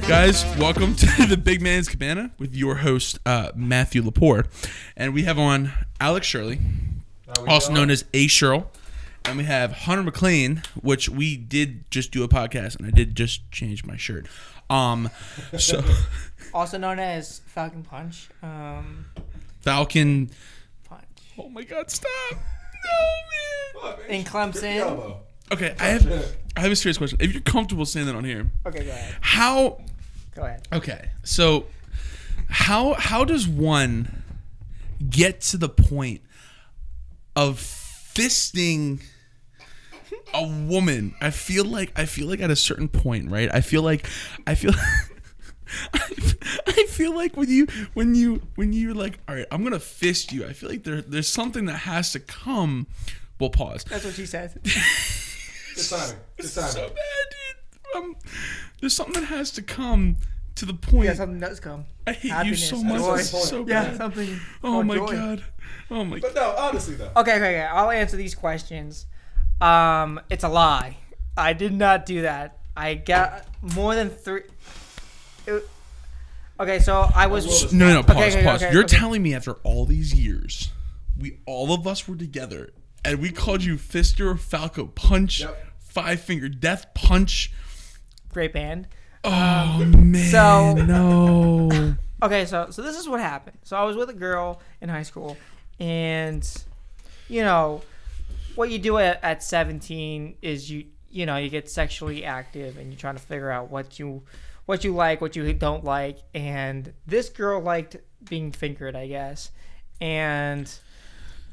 Guys, welcome to the Big Man's Cabana with your host, Matthew Lepore. And we have on Alex Shirley, also known as A. Shirl. And we have Hunter McClain, which we did just do a podcast, and I did just change my shirt. So also known as Falcon Punch. Falcon Punch. Oh my God! Stop! No, man. In Clemson. Okay, I have a serious question. If you're comfortable saying that on here, okay, go ahead. Go ahead. Okay, so how does one get to the point of fisting a woman? I feel like at a certain point, right? I feel like when you're like, all right, I'm gonna fist you. I feel like there's something that has to come. We'll pause. That's what she says. Good timing. So bad, dude. There's something that has to come to the point. Yeah, something does come. I hate Happiness, you so much. joy. So yeah, bad. something. Oh my joy. God. Oh my. But no, honestly though. Okay. I'll answer these questions. It's a lie. I did not do that. I got more than 3. Okay, so I was. No. Pause. Okay, You're telling me after all these years, all of us were together, and we called you Fister, Falco Punch, Five Finger Death Punch. Great band. Oh man. So no. Okay, so this is what happened. So I was with a girl in high school, and you know what you do at 17 is you get sexually active, and you're trying to figure out what you like, what you don't like. And this girl liked being fingered, I guess.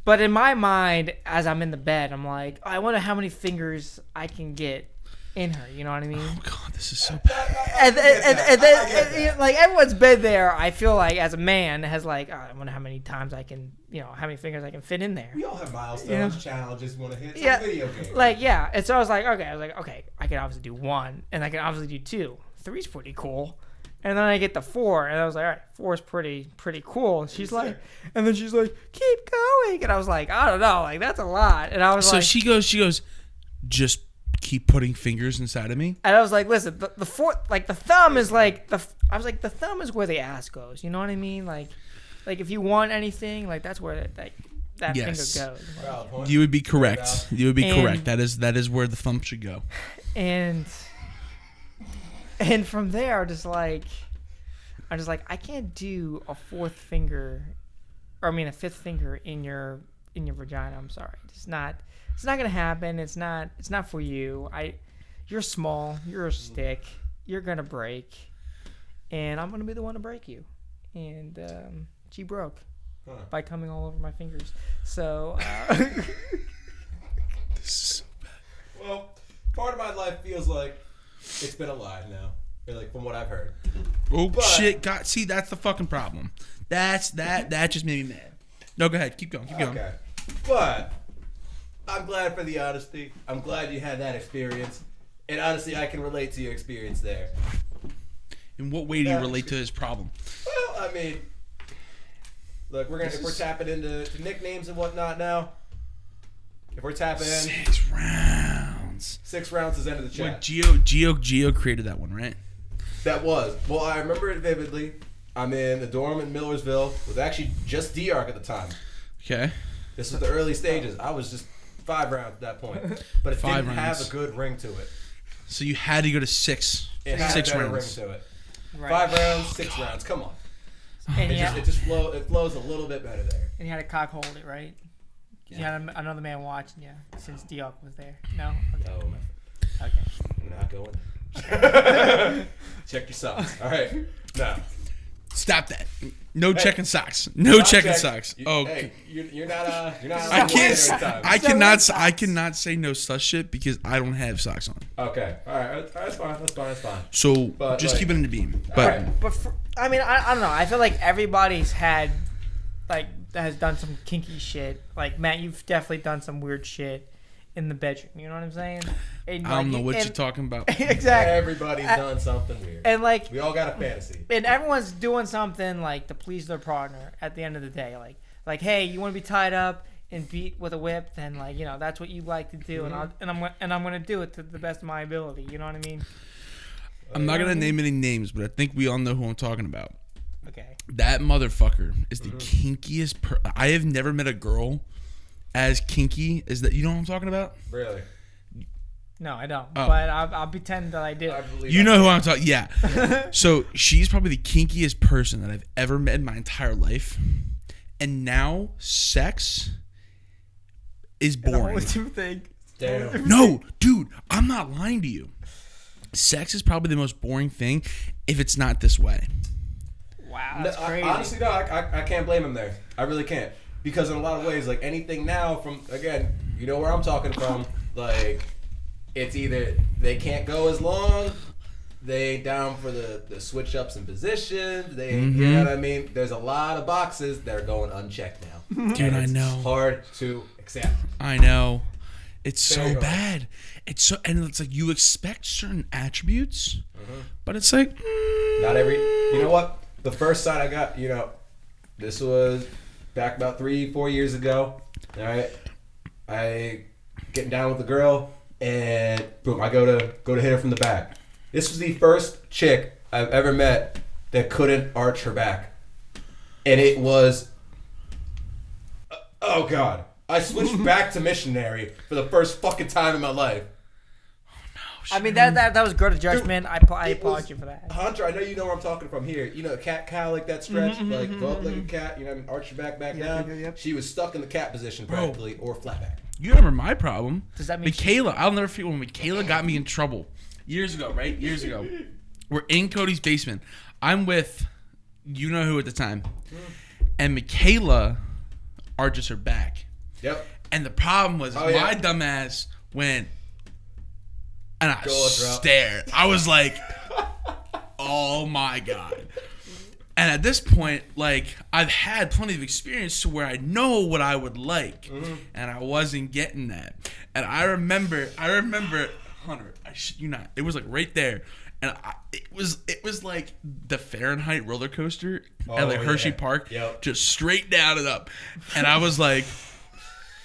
But in my mind, as I'm in the bed, I'm like, I wonder how many fingers I can get in her. You know what I mean? Oh God, this is so bad. And then, like, everyone's been there. I feel like as a man has like, I wonder how many times I can, how many fingers I can fit in there. We all have milestones, challenges we want to hit. It's Yeah, a video game. like And so I was like, okay, I can obviously do 1, and I can obviously do 2. 3's pretty cool. And then I get to 4, and I was like, all right, 4 is pretty cool. And she's like, keep going. And I was like, I don't know, like that's a lot. And I was so she goes, just keep putting fingers inside of me. And I was like, listen, the fourth, like the thumb is like I was like, the thumb is where the ass goes. You know what I mean? Like if you want anything, like that's where that finger goes. Like, you would be correct. You would be correct. That is where the thumb should go. And from there, I'm just like, I can't do a 4th finger, or I mean a 5th finger in your vagina. I'm sorry, it's not gonna happen. It's not for you. You're small. You're a stick. You're gonna break, and I'm gonna be the one to break you. And she broke by coming all over my fingers. So this is so bad. Well, part of my life feels like it's been a lie now, like from what I've heard. Shit! See, that's the fucking problem. That just made me mad. No, go ahead. Keep going. Okay, but I'm glad for the honesty. I'm glad you had that experience, and honestly, I can relate to your experience there. In what way do you relate to his problem? Well, I mean, look, if we're tapping into nicknames and whatnot now. If we're tapping in 6 rounds. 6 rounds is end of the chat. What, Geo created that one, right? That was. Well, I remember it vividly. I'm in the dorm in Millersville. It was actually just D-Arc at the time. Okay. This was the early stages. I was just 5 rounds at that point. But it didn't have a good ring to it. So you had to go to 6. It had 6 a better rounds. ring to it. right. 5 rounds, 6 rounds. Come on. And It flows a little bit better there. And you had to cock hold it, right? You had another man watching you since Diop was there. No? Okay. No. Okay. I'm not going. Check your socks. All right. No. Stop that. No checking socks. No checking socks. Hey, you're not. I cannot say no such shit because I don't have socks on. Okay. All right. That's fine. So just keep it in the beam. But I mean, I don't know. I feel like everybody's has done some kinky shit. Like Matt, you've definitely done some weird shit in the bedroom. You know what I'm saying? And, I don't know what you're talking about. Exactly. Everybody's done something weird. And we all got a fantasy. And everyone's doing something like to please their partner at the end of the day. Like, hey, you want to be tied up and beat with a whip, then like that's what you like to do, and I'm gonna do it to the best of my ability. You know what I mean? I'm not gonna name any names, but I think we all know who I'm talking about. Okay. That motherfucker is the kinkiest. I have never met a girl as kinky as that. You know what I'm talking about? Really? No, I don't. Oh. But I'll pretend that I do. You know who I'm talking. Yeah. So she's probably the kinkiest person that I've ever met in my entire life, and now sex is boring. What do you think? Damn. No, dude, I'm not lying to you. Sex is probably the most boring thing if it's not this way. Wow, that's crazy. Honestly, no, I can't blame him there. I really can't. Because in a lot of ways, like anything now from, again, you know where I'm talking from, like, it's either they can't go as long, they ain't down for the switch ups in positions, they ain't, you know what I mean? There's a lot of boxes that are going unchecked now. Dude, I know. It's hard to accept. I know. It's so bad. It's so, and it's like you expect certain attributes, but it's like not every. You know what? The first sign I got, this was back about 3-4 years ago. All right, I getting down with the girl, and boom, I go to hit her from the back. This was the first chick I've ever met that couldn't arch her back, and it was, oh god. I switched back to missionary for the first fucking time in my life. I mean, that was good adjustment. Dude, I applaud you for that. Hunter, I know you know where I'm talking from here. You know, the cat cow, like that stretch, like go up like a cat, arch your back down. Yep. She was stuck in the cat position practically, or flat back. You remember my problem? Does that mean Michaela? I'll never forget when Michaela got me in trouble years ago. Right, years ago. We're in Cody's basement. I'm with, you know who at the time, and Michaela arches her back. Yep. And the problem was my dumb ass went and I stared. I was like, oh my God. And at this point, like, I've had plenty of experience to where I know what I would like. And I wasn't getting that. And I remember, Hunter, I shit you not, it was like right there. And it was like the Fahrenheit roller coaster at like Hershey Park, just straight down and up. And I was like,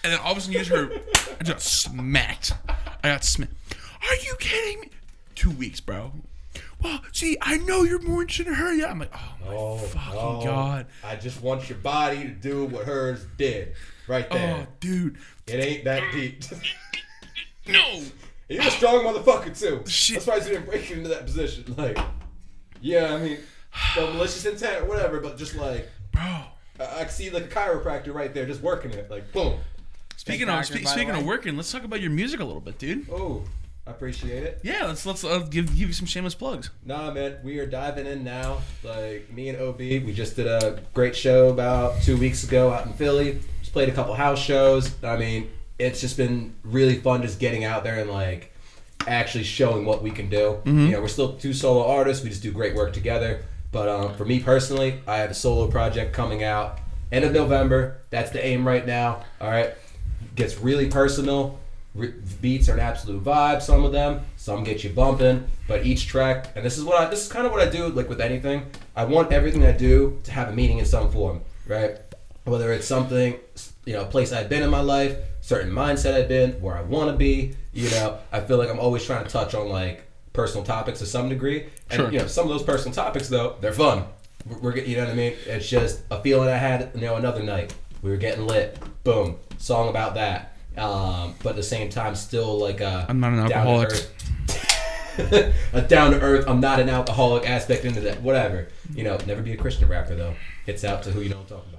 and then all of a sudden, I just smacked. I got smacked. Are you kidding me? 2 weeks, bro. Well, see, I know you're more interested in her. Yeah, I'm like, oh my fucking God. I just want your body to do what hers did, right there. Oh, dude, it ain't that deep. No. You're a strong motherfucker too. Shit. That's why you didn't break into that position. Like, yeah, I mean, no malicious intent or whatever, but just like, bro, I can see like a chiropractor right there, just working it, like, boom. Speaking of working, let's talk about your music a little bit, dude. Oh, I appreciate it. Yeah, let's give you some shameless plugs. Nah, man, we are diving in now. Like me and OB, we just did a great show about 2 weeks ago out in Philly. Just played a couple house shows. I mean, it's just been really fun just getting out there and like actually showing what we can do. We're still 2 solo artists. We just do great work together. But for me personally, I have a solo project coming out end of November. That's the aim right now. All right. Gets really personal. Beats are an absolute vibe. Some of them, some get you bumping. But each track, and this is kind of what I do. Like with anything, I want everything I do to have a meaning in some form, right? Whether it's something, a place I've been in my life, certain mindset I've been, where I want to be. I feel like I'm always trying to touch on like personal topics to some degree. And some of those personal topics though, they're fun. We're you know what I mean? It's just a feeling I had. Another night we were getting lit. Boom. Song about that, but at the same time, still like I'm not an alcoholic. A down to earth. I'm not an alcoholic aspect into that. Whatever. Never be a Christian rapper though. It's out to who you know what I'm talking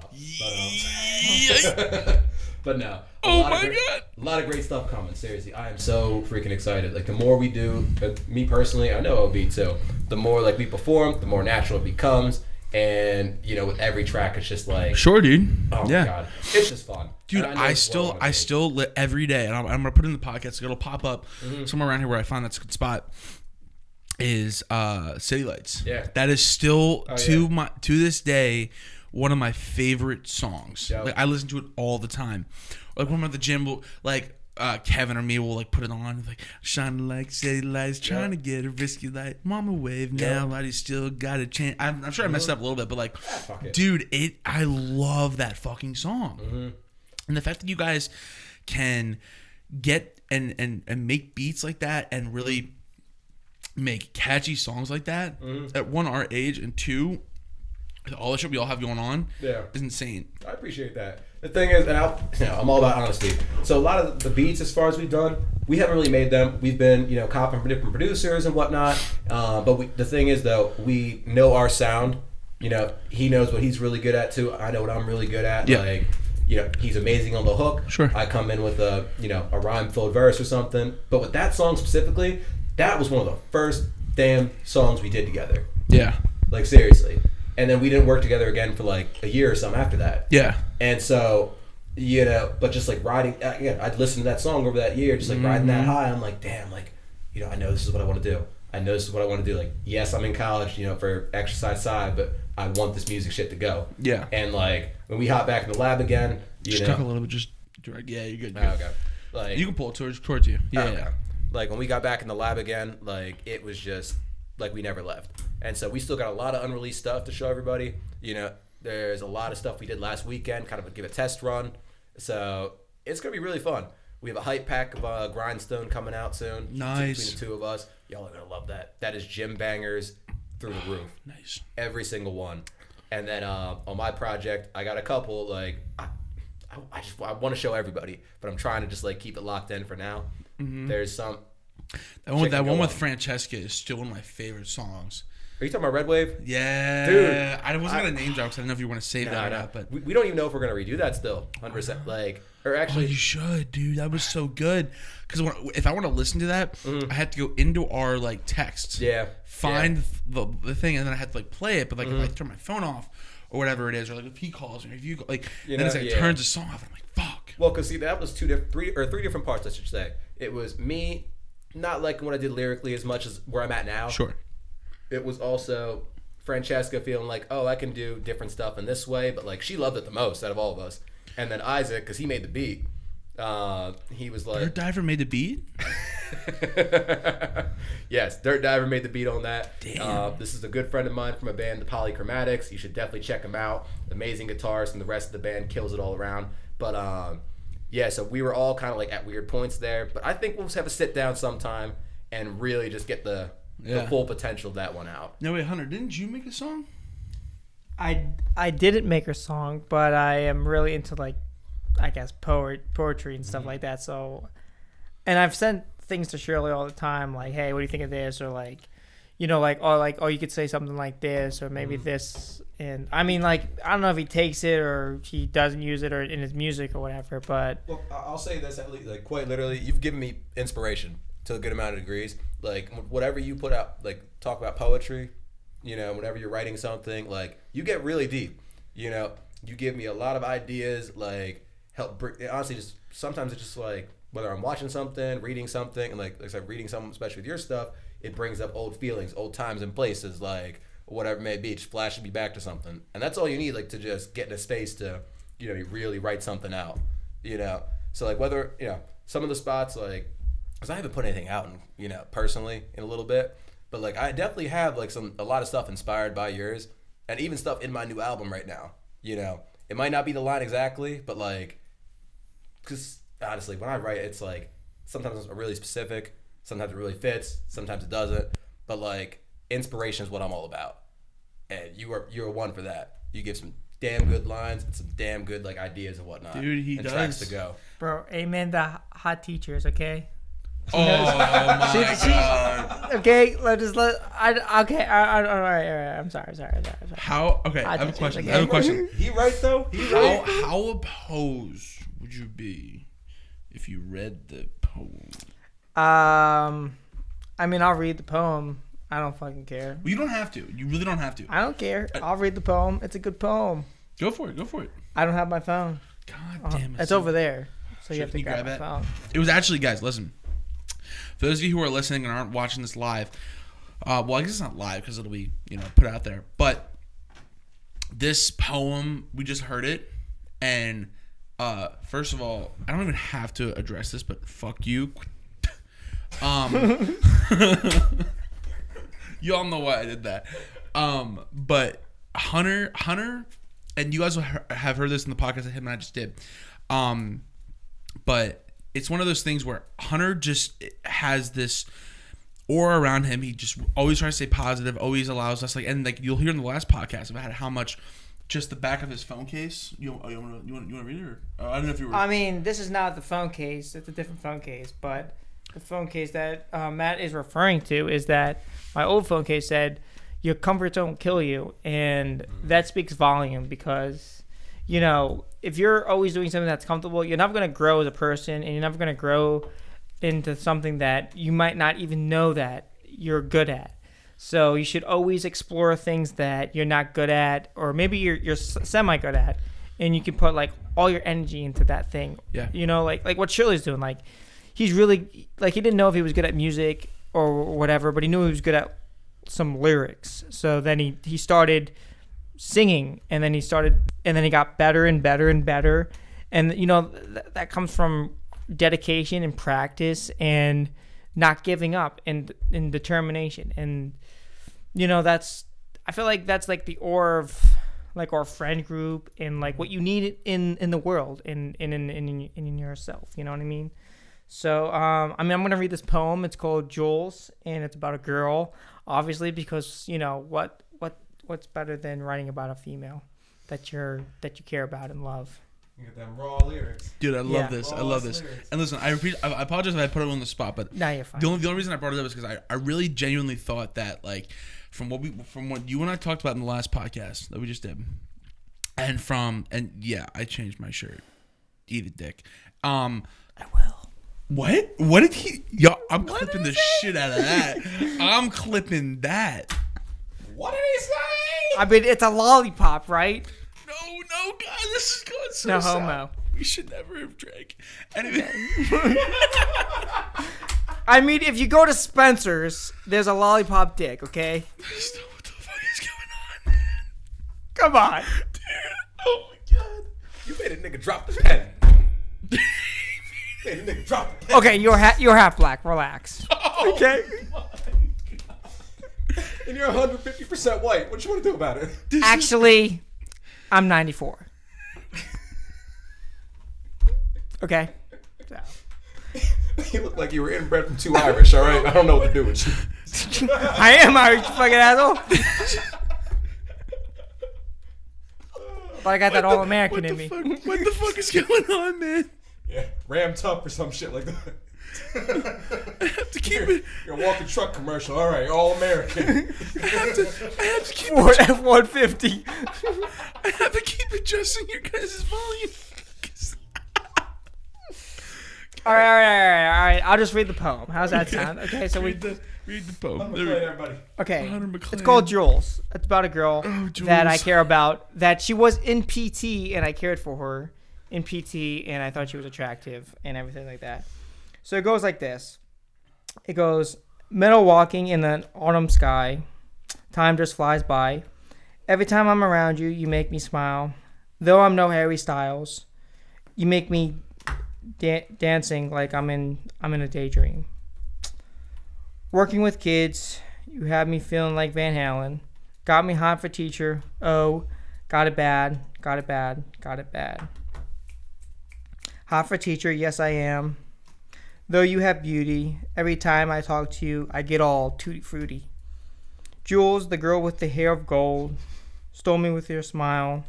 about. But no. Oh my God. A lot of great stuff coming. Seriously, I am so freaking excited. Like the more we do, me personally, I know OB too. The more like we perform, the more natural it becomes. And with every track, it's just like sure, dude. Oh my God, it's just fun, dude. I still lit every day, and I'm gonna put it in the podcast. So it'll pop up somewhere around here where I find that's a good spot. Is City Lights? Yeah, that is still to this day one of my favorite songs. Yep. Like I listen to it all the time. Like when I'm at the gym, like. Kevin or me will like put it on like shining like city lights, trying to get a risky light. Mama wave now, I still got a chance. I'm sure I messed up a little bit, but like, dude, I love that fucking song. And the fact that you guys can get and make beats like that and really make catchy songs like that at one, our age, and two, all the shit we all have going on is insane. I appreciate that. The thing is, and I'm all about honesty. So a lot of the beats, as far as we've done, we haven't really made them. We've been, copping from different producers and whatnot. But the thing is, though, we know our sound. He knows what he's really good at too. I know what I'm really good at. Yeah. He's amazing on the hook. Sure. I come in with a rhyme-filled verse or something. But with that song specifically, that was one of the first damn songs we did together. Yeah. Like, seriously. And then we didn't work together again for like a year or something after that. Yeah. And so, but just like riding, again, I'd listen to that song over that year, just like riding that high. I'm like, damn, like, I know this is what I want to do. I know this is what I want to do. Like, yes, I'm in college, for exercise side, but I want this music shit to go. Yeah. And like, when we hop back in the lab again, just talk a little bit, just direct. Yeah, you're good. Oh, okay. Like, you can pull it towards you. Yeah. Okay. Like, when we got back in the lab again, like, it was just like we never left. And so we still got a lot of unreleased stuff to show everybody. There's a lot of stuff we did last weekend, kind of give a test run. So it's going to be really fun. We have a hype pack of Grindstone coming out soon. Nice. Between the two of us. Y'all are going to love that. That is gym bangers through the roof. Nice. Every single one. And then on my project, I got a couple, like, I want to show everybody, but I'm trying to just, like, keep it locked in for now. Mm-hmm. There's some... That one with Francesca is still one of my favorite songs. Are you talking about Red Wave? Yeah. Dude. I wasn't going to name drop because I didn't know if you want to save that or not. But we don't even know if we're going to redo that still. 100%. Like, or actually... Oh, you should, dude. That was so good. Because if I want to listen to that, I had to go into our, like, texts. Yeah. Find the thing, and then I had to, like, play it. But, like, if I turn my phone off or whatever it is, or, like, if he calls me, or if you... Like, then it's, like, turns the song off, and I'm like, fuck. Well, because, see, that was three different parts, I should say. It was me not liking what I did lyrically as much as where I'm at now. Sure. It was also Francesca feeling like, oh, I can do different stuff in this way, but like she loved it the most out of all of us. And then Isaac, because he made the beat, he was like, Dirt Diver made the beat? Yes, Dirt Diver made the beat on that. Damn. This is a good friend of mine from a band, the Polychromatics. You should definitely check him out. Amazing guitarist, and the rest of the band kills it all around. But yeah, so we were all kind of like at weird points there. But I think we'll just have a sit down sometime and really just get the full potential of that one out. No, wait, Hunter, didn't you make a song? I didn't make a song, but I am really into, like, I guess poetry and stuff like that. So, and I've sent things to Shirley all the time, like, hey, what do you think of this? Or like, oh, you could say something like this, or maybe this. And I mean, like, I don't know if he takes it or he doesn't use it or in his music or whatever, but. Well, I'll say this, at least, like, quite literally, you've given me inspiration to a good amount of degrees. Like, whatever you put out, like, talk about poetry, whenever you're writing something, like, you get really deep. You give me a lot of ideas, like, help bring, honestly, just sometimes it's just like, whether I'm watching something, reading something, and like I said, reading something, especially with your stuff, it brings up old feelings, old times and places, like, whatever it may be, just flashes me back to something. And that's all you need, like, to just get in a space to, really write something out, So, like, whether, some of the spots, like, because I haven't put anything out, personally in a little bit, but, like, I definitely have, like, a lot of stuff inspired by yours, and even stuff in my new album right now, It might not be the line exactly, but, like, because, honestly, when I write, it's, like, sometimes it's really specific, sometimes it really fits, sometimes it doesn't, but, like, inspiration is what I'm all about, and you're one for that. You give some damn good lines and some damn good, like, ideas and whatnot. Dude, he and does. Tracks to go. Bro, amen the hot teachers, okay? Oh my god. Okay, all right. I'm sorry. How? Okay, I have a question. He right though. How opposed would you be if you read the poem? I mean, I'll read the poem. I don't fucking care. Well, you don't have to. You really don't have to. I don't care. I'll read the poem. It's a good poem. Go for it. I don't have my phone. God damn it. It's over there. So you have to grab my phone. It was actually, guys, listen. For those of you who are listening and aren't watching this live, well, I guess it's not live because it'll be, put out there. But this poem, we just heard it. And first of all, I don't even have to address this, but fuck you. You all know why I did that. But Hunter, and you guys have heard this in the podcast that him and I just did. But it's one of those things where Hunter just has this aura around him. He just always tries to stay positive, always allows us and you'll hear in the last podcast about how much just the back of his phone case. You want to read it? Or, I don't know if you were. I mean, this is not the phone case. It's a different phone case. But the phone case that Matt is referring to is that my old phone case said, "Your comfort don't kill you," and that speaks volume because, if you're always doing something that's comfortable, you're never going to grow as a person, and you're never going to grow into something that you might not even know that you're good at. So you should always explore things that you're not good at, or maybe you're semi good at, and you can put all your energy into that thing. Yeah. Like what Shirley's doing. He's really he didn't know if he was good at music or whatever, but he knew he was good at some lyrics. So then he started singing, and then he got better and better and better, and that comes from dedication and practice and not giving up and determination. And I feel like that's the aura of our friend group and what you need in the world and in yourself. You know what I mean? So I'm gonna read this poem. It's called Jules, and it's about a girl, obviously, because what's better than writing about a female that you care about and love. You get them raw lyrics. Dude, I love this. I love this. Lyrics. And listen, I apologize if I put it on the spot, but No, you're fine. the only reason I brought it up is because I really genuinely thought that from what you and I talked about in the last podcast that we just did, and yeah, I changed my shirt. Eat it, dick. I will. What? What did he? Yo, I'm clipping the shit out of that. I'm clipping that. What did he say? I mean, it's a lollipop, right? No, God, this is going so No south. homo. We should never have drank. Anyway. I mean, if you go to Spencer's, there's a lollipop dick, okay? What the fuck is going on, man? Come on. Dude, oh my God. You made a nigga drop the pen. Made a nigga drop the pen. Okay, you're half black. Relax. Oh, Okay. And you're 150% white. What you want to do about it? Actually, I'm 94. Okay. So. You look like you were inbred from 2 Irish, all right? I don't know what to do with you. I am Irish, you fucking asshole. But I got that all American in me. What the fuck is going on, man? Yeah, Ram Tup or some shit like that. I have to keep it. You're a walking truck commercial. All right, all American. I have to keep Ford F-150. I have to keep adjusting your guys' volume. All right. I'll just read the poem. How's that sound? Okay, so read the poem. I'm gonna play everybody. Okay, Hunter McClain. it's called Jules. It's about a girl Jules. that I care about. That she was in PT, and I cared for her in PT, and I thought she was attractive and everything like that. So it goes like this. It goes, meadow walking in an autumn sky. Time just flies by. Every time I'm around you, you make me smile. Though I'm no Harry Styles, you make me dancing like I'm in a daydream. Working with kids, you have me feeling like Van Halen. Got me hot for teacher. Oh, got it bad. Hot for teacher, yes I am. Though you have beauty, every time I talk to you, I get all tutti frutti. Jules, the girl with the hair of gold, stole me with your smile.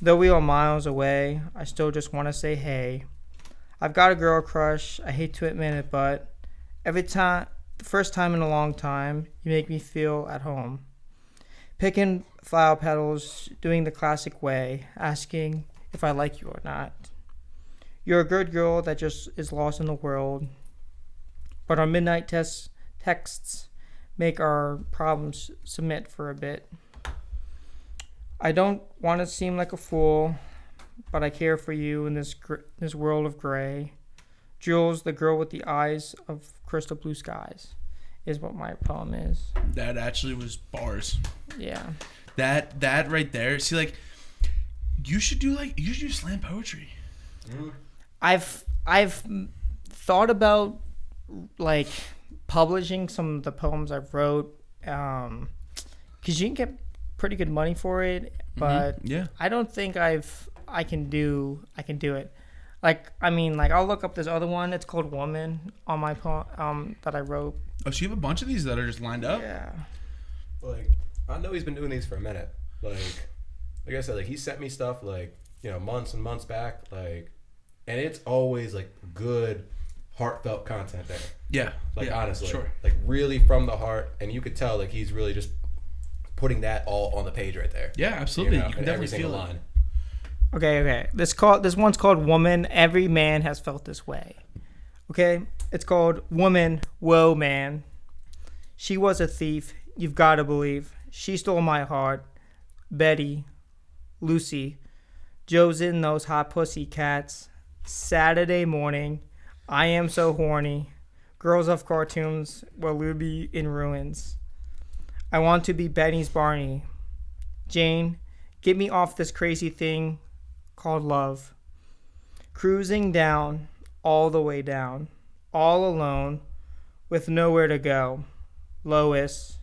Though we are miles away, I still just want to say hey. I've got a girl crush, I hate to admit it, but every time, the first time in a long time, you make me feel at home. Picking flower petals, doing the classic way, asking if I like you or not. You're a good girl that just is lost in the world, but our midnight texts make our problems submit for a bit. I don't want to seem like a fool, but I care for you in this world of gray. Jules, the girl with the eyes of crystal blue skies, is what my poem is. That actually was bars. Yeah. That right there. See, you should do slam poetry. Mm. I've thought about publishing some of the poems I've wrote, because you can get pretty good money for it, but Yeah. I don't think I can do it. Like, I mean, like, I'll look up this other one. It's called Woman on my that I wrote. Oh, so you have a bunch of these that are just lined up? Yeah. Like, I know he's been doing these for a minute. Like I said, like, he sent me stuff, like, you know, months and months back. Like, and it's always, like, good, heartfelt content there. Yeah. Like, honestly. Sure. Like, really from the heart. And you could tell, like, he's really just putting that all on the page right there. Yeah, absolutely. You You can every definitely single feel line. it. Okay. This one's called Woman. Every man has felt this way. Okay? It's called Woman, Whoa Man. She was a thief, you've got to believe. She stole my heart. Betty, Lucy, Joe's in those hot pussy cats. Saturday morning, I am so horny. Girls of cartoons will be in ruins. I want to be Benny's Barney. Jane, get me off this crazy thing called love. Cruising down, all the way down, all alone, with nowhere to go. Lois,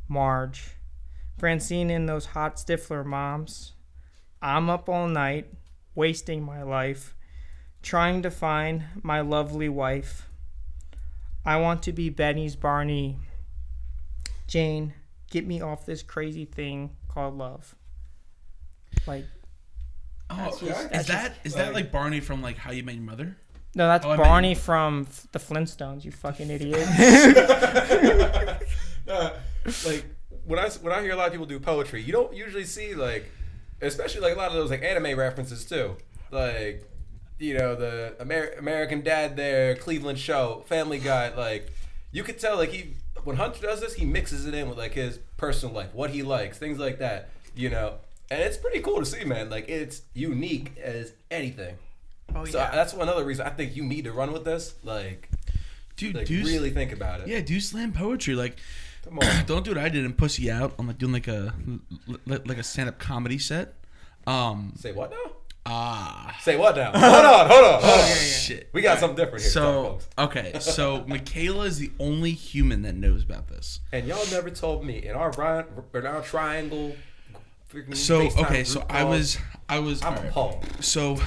Marge, Francine in those hot Stifler moms. I'm up all night, wasting my life, trying to find my lovely wife. I want to be Benny's Barney. Jane, get me off this crazy thing called love. Like, Oh, is that like Barney from like How You Met Your Mother? no, that's Oh, I Barney mean- from the Flintstones. You fucking idiot. Like, when I hear a lot of people do poetry, you don't usually see, like, especially like a lot of those like anime references too. Like, you know, the American Dad there, Cleveland Show, Family Guy. Like, you could tell, like, when Hunter does this, he mixes it in with like his personal life, what he likes, things like that. You know, and it's pretty cool to see, man. Like, it's unique as anything. Oh, So that's another reason I think you need to run with this. Like, Dude, like really think about it. Yeah, do slam poetry. Like, Come on. don't do what I did and pussy out on like doing like a stand-up comedy set. Say what now? Ah. Say what now? Hold on. Shit. We got something different here. So, folks. okay, so Michaela is the only human that knows about this. And y'all never told me in our triangle. So, FaceTime okay, so group I calls, was. I'm all right. appalled. So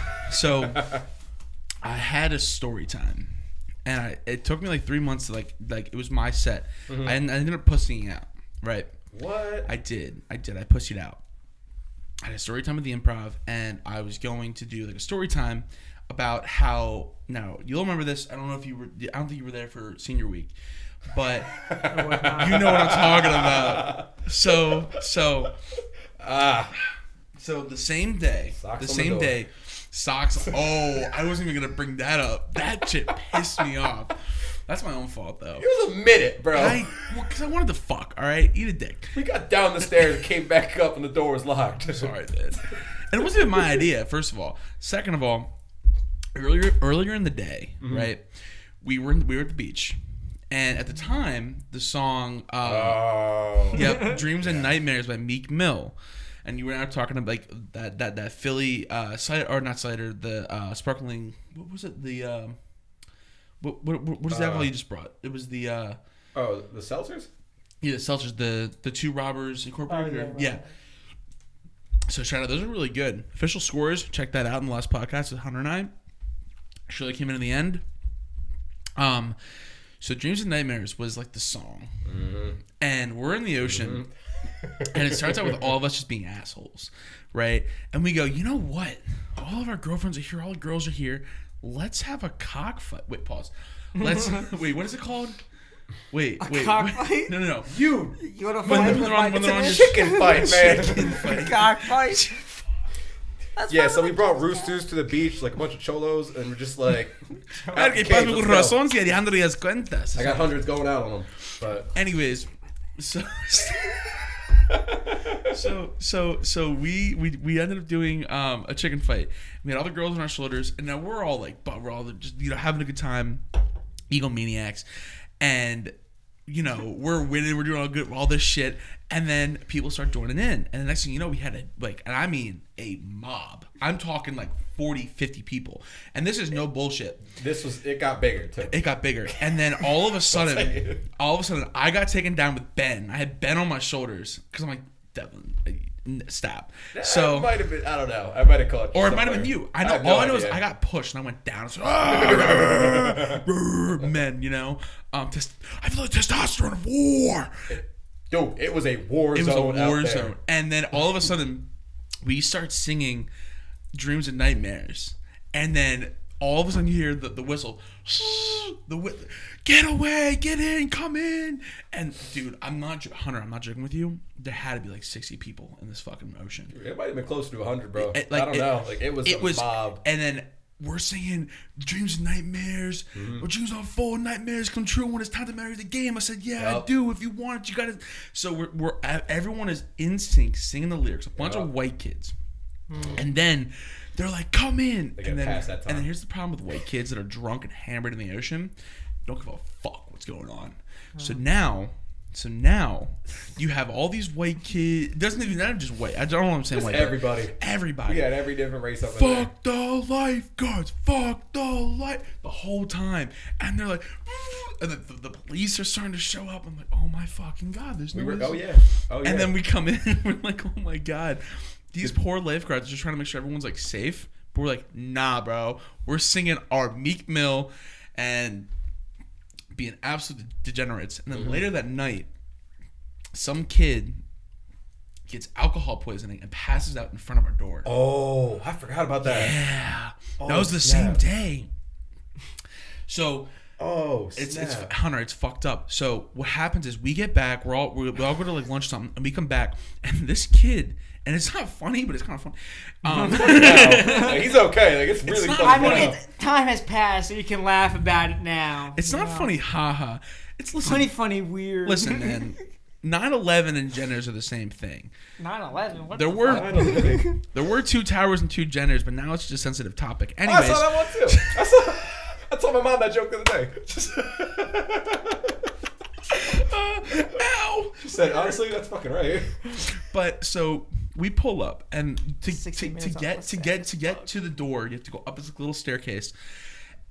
I had a story time, and it took me like 3 months to like it was my set. Mm-hmm. I ended up pussying out, right? What? I did. I pussied out. I had a story time at the Improv, and I was going to do like a story time about how. Now you'll remember this. I don't know if you were. I don't think you were there for senior week, but you know what I'm talking about. So the same day, socks. Oh, I wasn't even gonna bring that up. That shit pissed me off. That's my own fault though. You was a minute, bro. Because I wanted to fuck. All right, eat a dick. We got down the stairs and came back up, and the door was locked. Sorry, man. And it wasn't even my idea. First of all, second of all, earlier in the day, right? We were at the beach, and at the time, the song, "Dreams and Nightmares" by Meek Mill. And you were now talking about like that Philly cider, or not cider, the sparkling. What was it? The what is that alcohol you just brought? It was the the seltzers. Yeah, the seltzers. The Two Robbers Incorporated. Yeah. So shout out, those are really good. Official scores. Check that out in the last podcast with Hunter and I. Shirley came in the end. So Dreams and Nightmares was like the song, and we're in the ocean. And it starts out with all of us just being assholes, right? And we go, you know what? All of our girlfriends are here. All the girls are here. Let's have a cockfight. Wait, pause. Wait, what is it called? Wait. Cockfight? No. You want to When fight? they're on your Chicken fight, man. Cockfight? Yeah, so we brought roosters to the beach, like a bunch of cholos, and we're just like, I got hundreds going out on them. But anyways, so we ended up doing a chicken fight. We had all the girls on our shoulders, and now we're all just having a good time, egomaniacs, and we're winning, we're doing all this shit, and then people start joining in, and the next thing you know, we had a mob. I'm talking like 40, 50 people, and this is no bullshit. It got bigger too. It got bigger, and then all of a sudden, I got taken down with Ben. I had Ben on my shoulders because I'm like, Devlin, Stop. So it might have been. I don't know. I might have caught. Or it might have been you. I know. All I know is I got pushed and I went down. So, men, you know. I feel like testosterone of war. Dude, it was a war zone. It was a war zone. And then all of a sudden, we start singing "Dreams and Nightmares," and then all of a sudden you hear the whistle. Get away, get in, come in. And dude, Hunter, I'm not joking with you. There had to be like 60 people in this fucking ocean. It might have been closer to 100, bro. I don't know. Like it was a mob. And then we're singing dreams and nightmares. Or dreams are full, nightmares come true when it's time to marry the game. I said, yeah, I do. If you want it, you got it. So everyone is in sync singing the lyrics. A bunch of white kids. And then they're like, come in. And then here's the problem with white kids that are drunk and hammered in the ocean. Don't give a fuck what's going on. So now you have all these white kids. Doesn't even not just white. I don't know what I'm saying. White. Everybody. We got every different race up in there. Fuck the lifeguards. Fuck the whole time. And they're like, and the police are starting to show up. I'm like, oh my fucking god, there's no. Oh yeah. And then we come in and we're like, oh my god, these poor lifeguards are just trying to make sure everyone's like safe. But we're like, nah, bro. We're singing our Meek Mill and being absolute degenerates. And then later that night, some kid gets alcohol poisoning and passes out in front of our door. Oh, I forgot about that. Yeah. That was the same day. So it's Hunter, it's fucked up. So what happens is we get back, we all go to like lunch or something, and we come back, and this kid, and it's not funny, but it's kind of funny. Like, he's okay. Like it's really funny. I mean, time has passed, so you can laugh about it now. It's not funny, haha. It's funny, weird. Listen, man. 9/11 and genders are the same thing. 9/11. What there were 2 towers and 2 genders, but now it's just a sensitive topic. Anyways, I saw that one too. I told my mom that joke the other day. Ow! She said, honestly, that's fucking right. But so we pull up, and to get to the door, you have to go up this little staircase,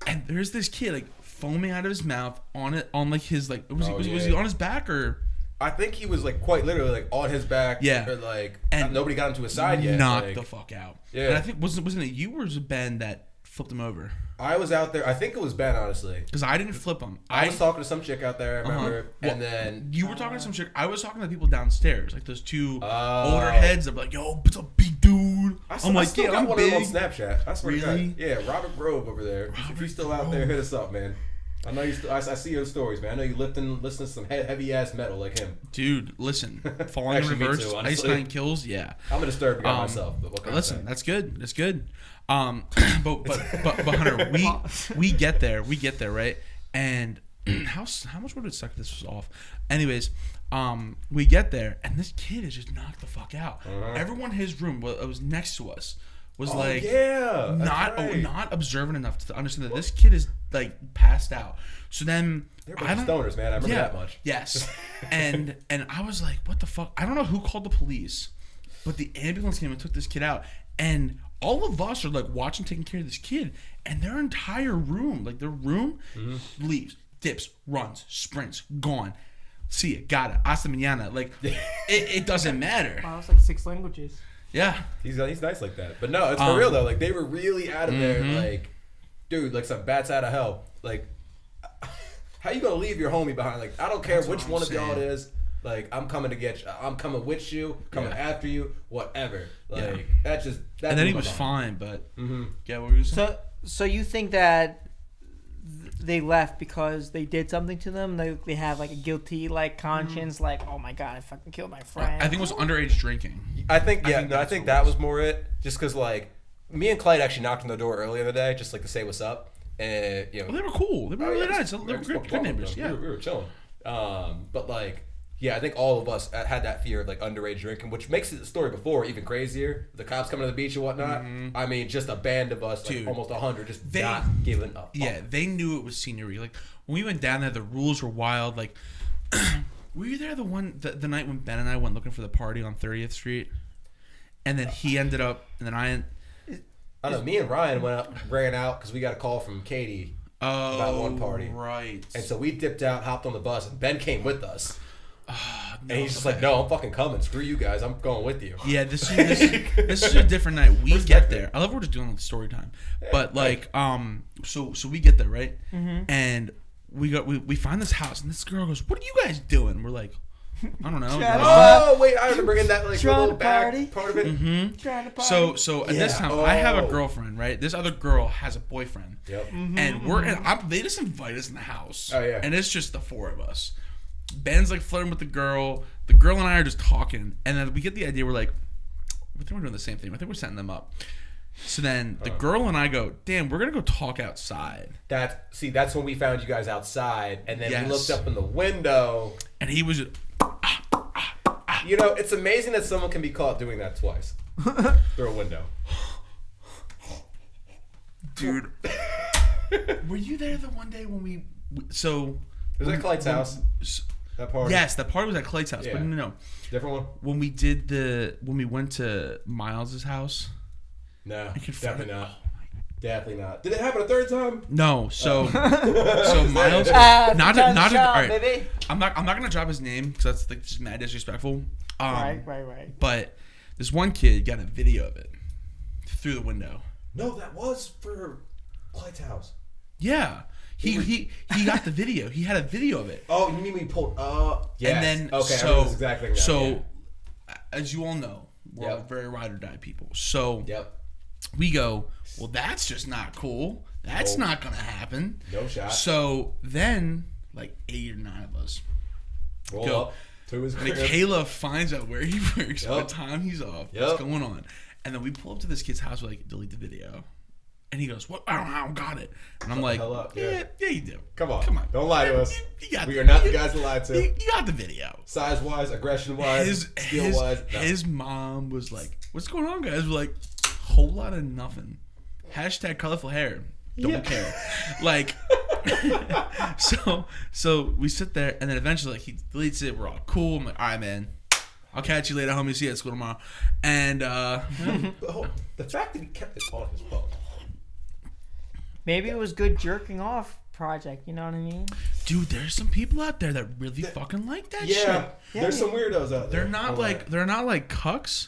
and there's this kid like foaming out of his mouth on like his like was he on his back or? I think he was like quite literally like on his back. Yeah. Or like and nobody got him to his side yet. Knocked the fuck out. Yeah. And I think wasn't it you or was it Ben that flipped him over? I was out there. I think it was Ben, honestly. Because I didn't flip him. I was talking to some chick out there, I remember. Well, and then you were talking to some chick. I was talking to people downstairs, like those 2 older heads. They're like, "Yo, what's up, big dude?" I'm like, "Yeah, I'm big." One of them on Snapchat. I swear to God. Yeah, Robert Grove over there. If you're still out there, hit us up, man. I know you. I see your stories, man. I know you listen to some heavy ass metal like him. Dude, listen, falling in reverse, Ice Nine Kills, yeah. I'm a disturbed guy myself, but what can listen, that's good. That's good. But Hunter, we get there, right? And how much would it suck if this was off? Anyways, we get there, and this kid is just knocked the fuck out. Everyone in his room, it was next to us, was not observant enough to understand that this kid is like passed out. So then they're stoners, man. I remember that much. Yes, and I was like, what the fuck? I don't know who called the police, but the ambulance came and took this kid out, and all of us are like watching, taking care of this kid, and their entire room, like their room, leaves, dips, runs, sprints, gone. See it, got it. Hasta mañana. Like it doesn't matter. Wow, it's like 6 languages. Yeah, he's nice like that. But no, it's for real though. Like they were really out of there. Like, dude, like some bats out of hell. Like, how you gonna leave your homie behind? Like, I don't care which one of y'all it is. Like, I'm coming to get you. I'm coming with you. Coming after you. Whatever. Like that. And then he was fine, but yeah. What were you saying? So you think that they left because they did something to them? They have like a guilty like conscience, like, oh my god, I fucking killed my friend. I think it was underage drinking. I think that was more it. Just because like me and Clyde actually knocked on the door earlier in the day, just like to say what's up, and you know they were cool. They were really nice. They were good neighbors. Yeah, we were chilling. But like. Yeah, I think all of us had that fear of like underage drinking, which makes the story before even crazier. The cops coming to the beach and whatnot. I mean, just a band of us, like almost 100, just not giving up. Yeah, they knew it was scenery. Like when we went down there, the rules were wild. Like, were you there the night when Ben and I went looking for the party on 30th Street, and then he ended up, and then I don't know. Me and Ryan ran out because we got a call from Katie about one party, right? And so we dipped out, hopped on the bus, and Ben came with us. And he's just like, no, I'm fucking coming. Screw you guys. I'm going with you. Yeah, this is a different night. We get there. I love we're just doing like story time. But like, so we get there, right? Mm-hmm. And we find this house, and this girl goes, "What are you guys doing?" We're like, I don't know. Oh wait, I remember in that like little back part of it. Mm-hmm. Trying to party. So at this time, I have a girlfriend, right? This other girl has a boyfriend. Yep. Mm-hmm. And they just invite us in the house. Oh yeah. And it's just the four of us. Ben's like flirting with the girl. The girl and I are just talking, and then we get the idea. We're like, I think we're doing the same thing. I think we're setting them up. So then the girl and I go, damn, we're gonna go talk outside. That's when we found you guys outside, and then we looked up in the window, and he was. You know, it's amazing that someone can be caught doing that twice through a window. Dude, were you there the one day when we? So it was at Clyde's house. That party. Yes, that party was at Clay's house. Yeah. But no. Different one? When we went to Miles' house. No, definitely not. Definitely not. Did it happen a third time? No. So Miles not to all right. Baby. I'm not gonna drop his name because that's like just mad disrespectful. Right. But this one kid got a video of it through the window. No, that was for Clyde's house. Yeah. He got the video. He had a video of it. Oh, you mean we pulled? Yes. And then okay, I know exactly. Now. So, as you all know, we're all very ride or die people. So, we go. Well, that's just not cool. That's not gonna happen. No shot. So then, like 8 or 9 of us roll up to his crib. Michaela finds out where he works, what time he's off, what's going on, and then we pull up to this kid's house. We're like, delete the video. And he goes, "What? I don't got it." And I'm like, "Yeah, you do. Come on. Don't lie to us. We are not the guys to lie to. You got the video. Size-wise, aggression-wise, skill-wise. No. His mom was like, "What's going on, guys?" We're like, "Whole lot of nothing." # colorful hair. Don't care. Like, so we sit there, and then eventually, like, he deletes it. We're all cool. I'm like, "All right, man. I'll catch you later, homie. See you at school tomorrow." And the fact that he kept it on his phone. Maybe it was good jerking off project, you know what I mean? Dude, there's some people out there that really fucking like that shit. Yeah, there's some weirdos out there. They're not like cucks.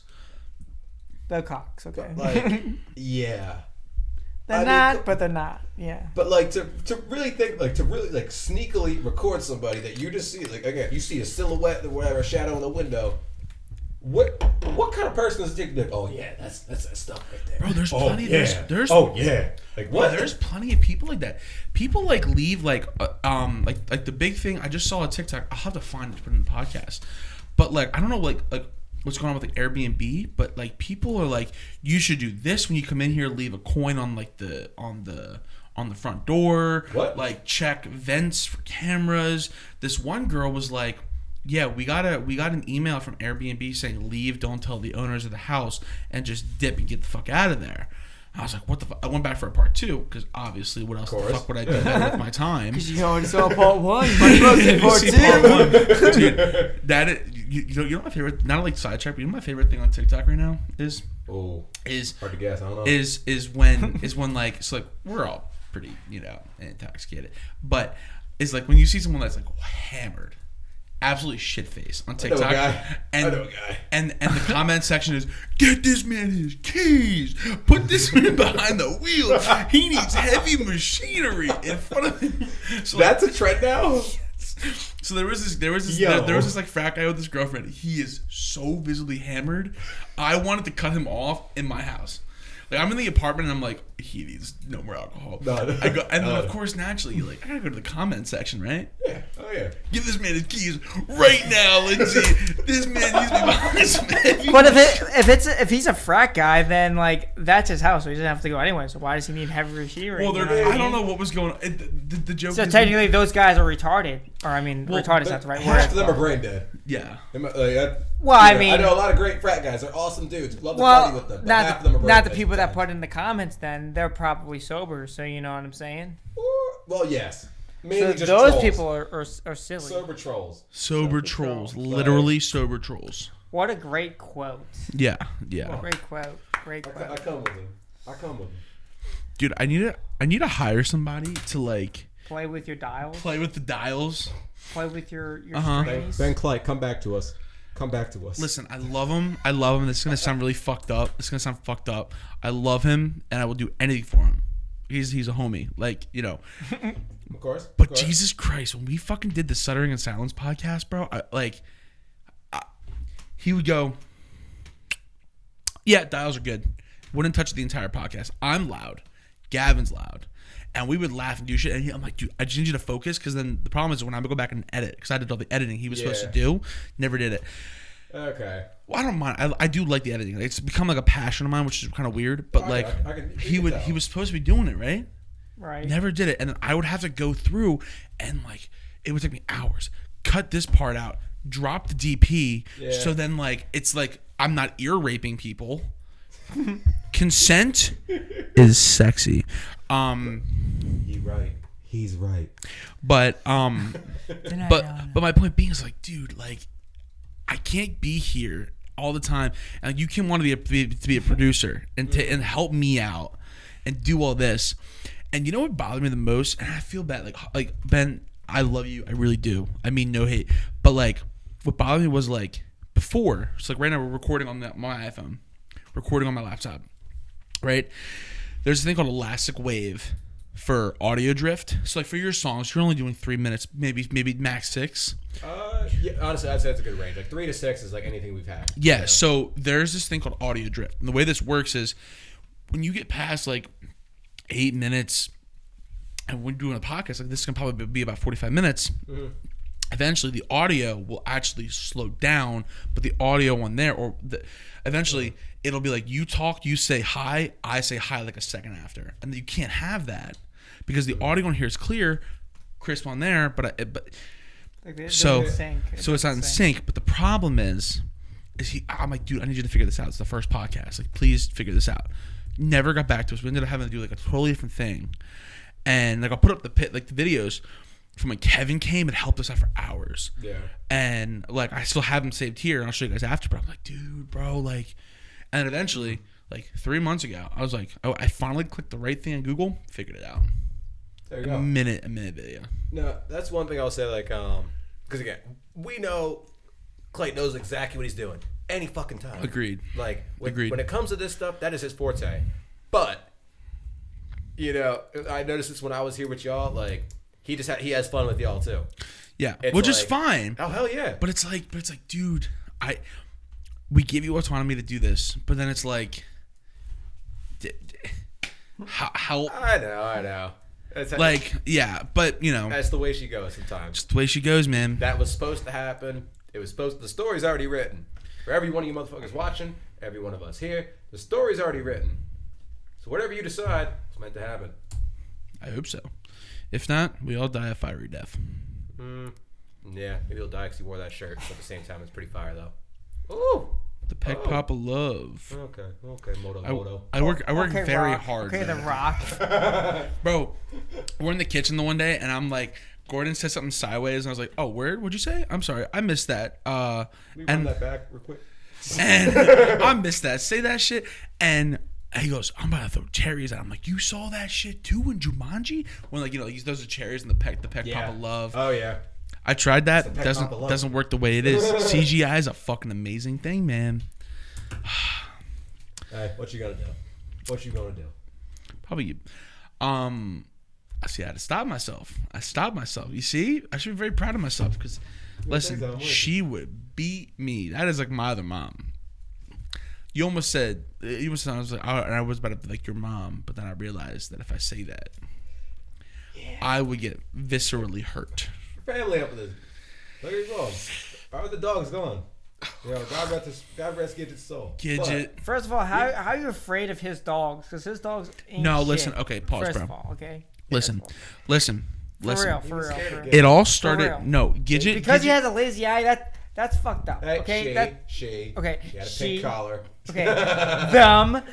They're cocks, okay. Like, yeah. But they're not. Yeah. But like to really think, like to really like sneakily record somebody that you just see, like again, you see a silhouette or whatever, a shadow in the window. What kind of person is thinking like, oh yeah, that's that stuff right there. Bro, there's plenty. Yeah. There's like what? There's plenty of people like that. People like leave like the big thing. I just saw a TikTok. I'll have to find it to put in the podcast. But like I don't know like what's going on with like Airbnb, but like people are like, you should do this when you come in here. Leave a coin on like on the front door. What? Like check vents for cameras. This one girl was like, yeah, we got an email from Airbnb saying leave, don't tell the owners of the house, and just dip and get the fuck out of there. I was like, what the fuck? I went back for a part 2 because obviously, what else the fuck would I do with my time? Because you already saw part 1, you might as well see part 2. Dude, that is, you know my favorite, not like sidetrack, but you know my favorite thing on TikTok right now is hard to guess. I don't know. Is when like it's like we're all pretty intoxicated, but it's like when you see someone that's like hammered. Absolutely shit face on TikTok. I know a guy. And the comment section is, get this man his keys. Put this man behind the wheel. He needs heavy machinery in front of him. So that's a trend now. So there was this like frat guy with his girlfriend. He is so visibly hammered. I wanted to cut him off in my house. Like I'm in the apartment and I'm like, he needs no more alcohol. I go, and then of course naturally you're like, I gotta go to the comment section, right? Yeah. Oh yeah. Give this man his keys right now, Lindsay. This man needs to be behind some heavy. But if he's a frat guy, then like that's his house, so he doesn't have to go anyway. So why does he need heavy machinery? Well, I don't know what was going on. The joke. So technically, those guys are retarded, or I mean, retarded is not the right word. Half of them are brain dead. Yeah. I mean, I know a lot of great frat guys. They're awesome dudes. Love to party with them. But half of them are brain not the dead. people that put in the comments. Then they're probably sober. So you know what I'm saying? Well, yes. Mainly so just those trolls. people are silly. Sober trolls. Sober trolls. Literally sober trolls. What a great quote. Yeah. Great quote. I come with him. Dude, I need to hire somebody to like Play with your dials. Play with the dials. Play with your Ben Clyde, come back to us. Come back to us. Listen, I love him. This is gonna sound really fucked up. I love him, and I will do anything for him. He's a homie, like, you know. Of course. But Jesus Christ, when we fucking did the Stuttering and Silence podcast, bro, he would go, yeah, dials are good. Wouldn't touch the entire podcast. I'm loud. Gavin's loud. And we would laugh and do shit. And I'm like, dude, I just need you to focus, because then the problem is when I would go back and edit, because I did all the editing he was supposed to do, never did it. Okay. Well, I don't mind. I do like the editing. It's become like a passion of mine, which is kind of weird. But he was supposed to be doing it, right? Right. Never did it. And then I would have to go through and like it would take me hours. Cut this part out. Drop the DP. Yeah. So then like it's like I'm not ear raping people. Consent is sexy. He's right. But my point being is like, dude, like I can't be here all the time, and like, you can want to be a producer and and help me out and do all this. And you know what bothered me the most? And I feel bad. Like Ben, I love you, I really do. I mean, no hate. But like, what bothered me was like before. So like right now we're recording on my iPhone, recording on my laptop. Right? There's a thing called Elastic Wave for audio drift. So like for your songs, you're only doing 3 minutes, maybe max 6. Yeah, honestly, I'd say that's a good range. Like 3 to 6 is like anything we've had. Yeah. You know? So there's this thing called audio drift, and the way this works is when you get past like 8 minutes, and when you're doing a podcast, like this can probably be about 45 minutes. Mm-hmm. Eventually, the audio will actually slow down, but the audio on there, eventually it'll be like you talk, you say hi, I say hi like a second after, and you can't have that because the audio on here is clear, crisp on there, so it's not in sync. But the problem is I'm like, dude, I need you to figure this out. It's the first podcast. Like, please figure this out. Never got back to us. We ended up having to do like a totally different thing, and like I'll put up the videos from when Kevin came. It helped us out for hours. Yeah. And like I still have them saved here, and I'll show you guys after. But I'm like, dude, bro, like, and then eventually, like 3 months ago, I was like, oh, I finally clicked the right thing on Google, figured it out. There you go. A minute video. No, that's one thing I'll say. Like, because again, we know Clay knows exactly what he's doing any fucking time. Agreed. Like, when it comes to this stuff, that is his forte. But you know, I noticed this when I was here with y'all. Like, he has fun with y'all too. Yeah, which is fine. Oh hell yeah! But it's like, dude, we give you autonomy to do this, but then it's like, how? I know. Like, yeah, but you know, that's the way she goes sometimes. Just the way she goes, man. That was supposed to happen. The story's already written. For every one of you motherfuckers watching, every one of us here, the story's already written. So whatever you decide, it's meant to happen. I hope so. If not, we all die a fiery death. Yeah, maybe he'll die because he wore that shirt. But at the same time, it's pretty fire though. Ooh. The Peck Pop of Love. Okay, Moto. I work very hard. Okay, man. The Rock. Bro, we're in the kitchen the one day, and I'm like, Gordon said something sideways, and I was like, oh, word? What'd you say? I'm sorry, I missed that. Let me run that back real quick. And I missed that. Say that shit. And he goes, I'm about to throw cherries out. I'm like, you saw that shit too in Jumanji? When, like, you know, those are cherries in the Peck Pop of Love. Oh, yeah. I tried that. Doesn't work the way it is. CGI is a fucking amazing thing, man. Hey, what you gonna do? Probably, I had to stop myself. You see, I should be very proud of myself because, listen, she would beat me. That is like my other mom. You almost said I was like, and I was about to be like your mom, but then I realized that if I say that, I would get viscerally hurt. Family up with this. Look at his mom. How are the dogs going? You know, God rest Gidget's soul. Gidget. First of all, how are you afraid of his dogs? Because his dogs ain't shit. Listen. Okay, pause, First bro. of all, okay. Listen. For real. It all started. No, Gidget. Because he has a lazy eye. That's fucked up. Hey, okay. She. Okay. She had a pink collar. Okay. them.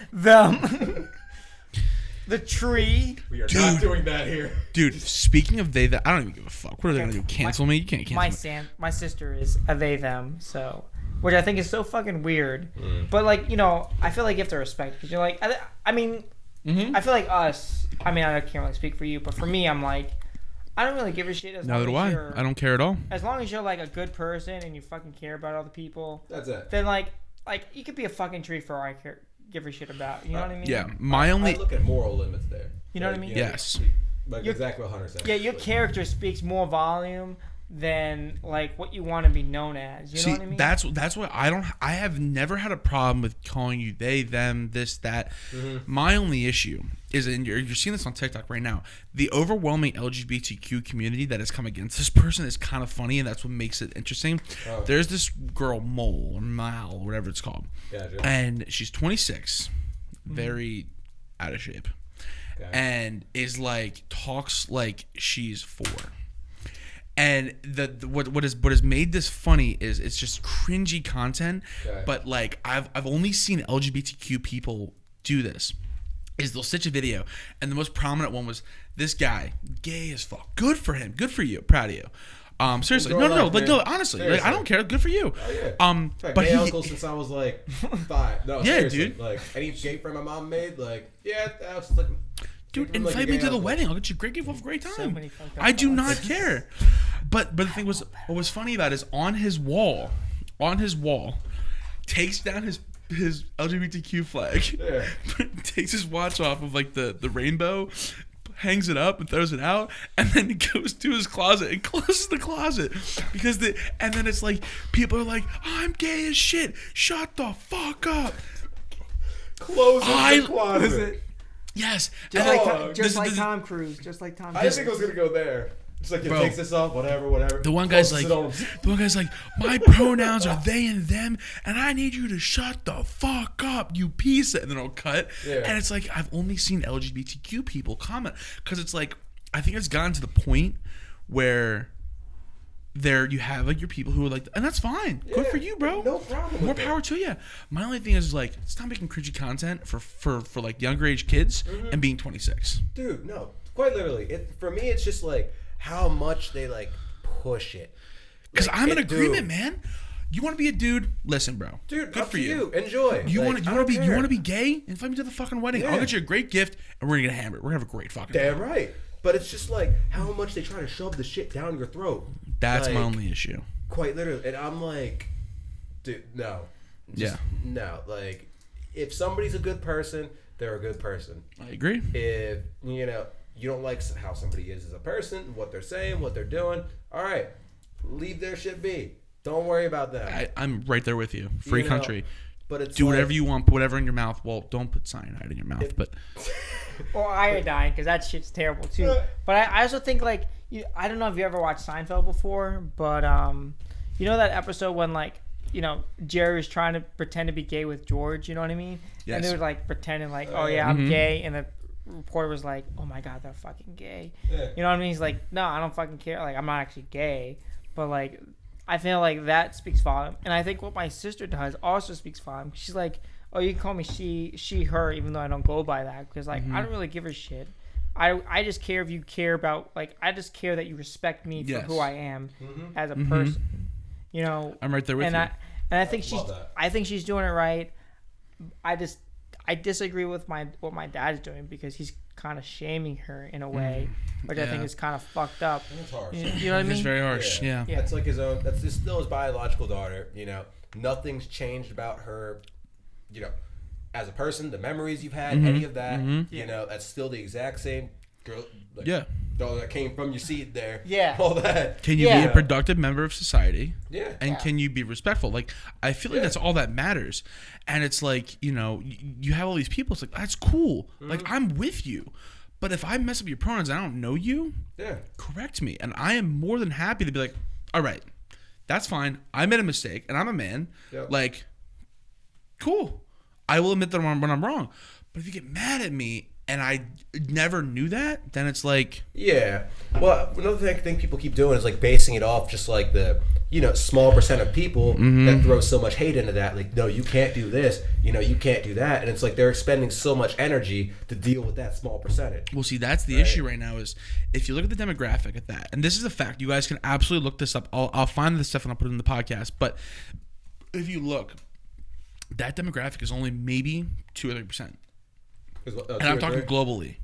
The tree. We are not doing that here. Dude, speaking of they, that I don't even give a fuck. What are they going to do? Cancel me? You can't cancel me. My sister is a they, them, so. Which I think is so fucking weird. But, like, you know, I feel like you have to respect. Because you're like, I mean, I feel like us. I mean, I can't really speak for you. But for me, I'm like, I don't really give a shit as Neither do long as I. you're. I don't care at all. As long as you're like a good person and you fucking care about other people. That's it. Then like you could be a fucking tree for all I give a shit about. You know what I mean? Yeah, I look at moral limits there. You know what I mean? Yes. Like exactly what Hunter said. Yeah, your character speaks more volume than like what you want to be known as. You know what I mean? That's what I have never had a problem with calling you they, them, this, that. Mm-hmm. My only issue is, and you're seeing this on TikTok right now, the overwhelming LGBTQ community that has come against this person is kind of funny, and that's what makes it interesting. Oh. There's this girl, Mole, or Mal, or whatever it's called. Gotcha. And she's 26, very out of shape. Okay. And is like, talks like she's 4. And what has made this funny is it's just cringy content. Okay. But like I've only seen LGBTQ people do this. Is they'll stitch a video, and the most prominent one was this guy, gay as fuck. Good for him. Good for you. Proud of you. Seriously, Enjoy no, life, like no, man. honestly, Seriously. like I don't care. Good for you. Oh, yeah. But gay he, uncle since I was like 5. No, Yeah, seriously. dude. Like any gay friend my mom made, like I was just like, dude, like, invite a me gay to the uncle. wedding. I'll get you a great gift. We'll have a great time. So many fucked up I do thoughts. not care. But the thing was, what was funny about it is on his wall, takes down his LGBTQ flag, Yeah. takes his watch off of like the rainbow, hangs it up and throws it out, and then he goes to his closet and closes the closet and then it's like people are like, I'm gay as shit. Shut the fuck up. Close the closet. Yes. Just And like, this- Tom Cruise. Just like Tom I Cruise. didn't think I was gonna go there. It's like it Bro. takes this off, whatever. The one guy's Closes like, it on. my pronouns are they and them, and I need you to shut the fuck up, you piece of, and then I'll cut. Yeah. And it's like, I've only seen LGBTQ people comment, because it's like, I think it's gotten to the point where you have like your people who are like, and that's fine. Good for you, bro. No problem. More with power to you. My only thing is like, stop making cringy content for like younger age kids and being 26. Dude, no, quite literally. For me, it's just like how much they like push it. Because Like, I'm in it- agreement, dude. man. You want to be a dude? Listen, bro. Dude, good up for to you. Enjoy. You Like, want I to don't be care. gay? Invite me to the fucking wedding. Yeah. I'll get you a great gift, and we're gonna get hammered. We're gonna have a great fucking. Damn time. right. But it's just like how much they try to shove the shit down your throat. That's my Like, only issue. Quite literally, and I'm like, dude, no. Just, Yeah. No, like, if somebody's a good person, they're a good person. I agree. If you don't like how somebody is as a person, what they're saying, what they're doing, all right, leave their shit be. Don't worry about that. I'm right there with you. Free You know, country. But it's Do whatever like- you want. Put whatever in your mouth. Well, don't put cyanide in your mouth. But Or iodine, because that shit's terrible too. But I also think like I don't know if you ever watched Seinfeld before, but you know that episode when like Jerry was trying to pretend to be gay with George, you know what I mean? Yes. And they were like pretending like, oh yeah, I'm gay, and the reporter was like, oh my god, they're fucking gay. Yeah. You know what I mean? He's like, no, I don't fucking care. Like I'm not actually gay, but like I feel like that speaks volume, and I think what my sister does also speaks volume. She's like, oh, you can call me she, her, even though I don't go by that, because like I don't really give a shit. I just care if you care about like I just care that you respect me for Yes. who I am as a person. You know, I'm right there with and you. I think love that. I think she's doing it right. I disagree with what my dad's doing, because he's kind of shaming her in a way, which I think Yeah. is kind of fucked up. It's harsh. You know what I mean? It's very harsh. Yeah. Yeah. That's like his own. That's just still his biological daughter. Nothing's changed about her. As a person, the memories you've had, any of that. That's still the exact same girl. Like, Yeah. Dog that came from your seed there. Yeah. All that. Can you Yeah. be a productive member of society? Yeah. And can you be respectful? Like, I feel like that's all that matters. And it's like, you have all these people. It's like, that's cool. Like, I'm with you. But if I mess up your pronouns and I don't know you, Yeah. correct me. And I am more than happy to be like, all right, that's fine. I made a mistake and I'm a man. Yep. Like, cool. I will admit that when I'm wrong. But if you get mad at me and I never knew that, then it's like, Yeah. Well, another thing I think people keep doing is like basing it off just like the small percent of people that throw so much hate into that. Like, no, you can't do this. You can't do that. And it's like they're expending so much energy to deal with that small percentage. well, see, that's the issue right now is if you look at the demographic at that, and this is a fact, you guys can absolutely look this up. I'll find this stuff and I'll put it in the podcast. But if you look, that demographic is only maybe 2 or 3%. And I'm talking globally.